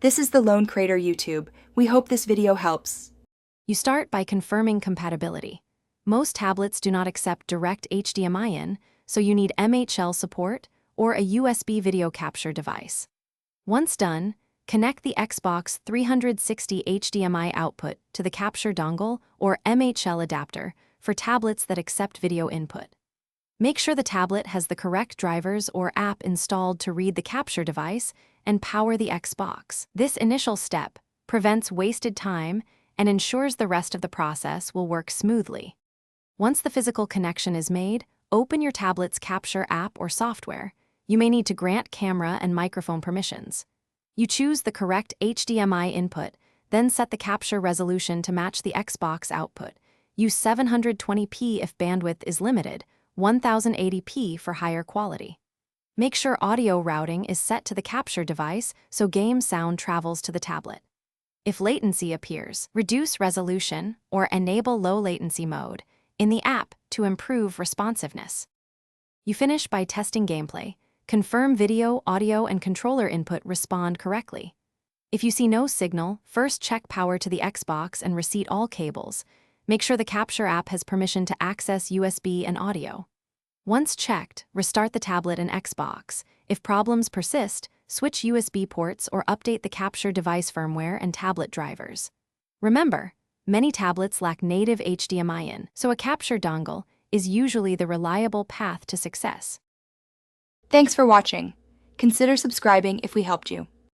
This is the Lone Crater YouTube. We hope this video helps. You start by confirming compatibility. Most tablets do not accept direct HDMI in, so you need MHL support or a USB video capture device. Once done, connect the Xbox 360 HDMI output to the capture dongle or MHL adapter for tablets that accept video input. Make sure the tablet has the correct drivers or app installed to read the capture device and power the Xbox. This initial step prevents wasted time and ensures the rest of the process will work smoothly. Once the physical connection is made, open your tablet's capture app or software. You may need to grant camera and microphone permissions. You choose the correct HDMI input, then set the capture resolution to match the Xbox output. Use 720p if bandwidth is limited, 1080p for higher quality. Make sure audio routing is set to the capture device so game sound travels to the tablet. If latency appears, reduce resolution or enable low latency mode in the app to improve responsiveness. You finish by testing gameplay. Confirm video, audio, and controller input respond correctly. If you see no signal, first check power to the Xbox and reset all cables. Make sure the capture app has permission to access USB and audio. Once checked, restart the tablet and Xbox. If problems persist, switch USB ports or update the capture device firmware and tablet drivers. Remember, many tablets lack native HDMI in, so a capture dongle is usually the reliable path to success. Thanks for watching. Consider subscribing if we helped you.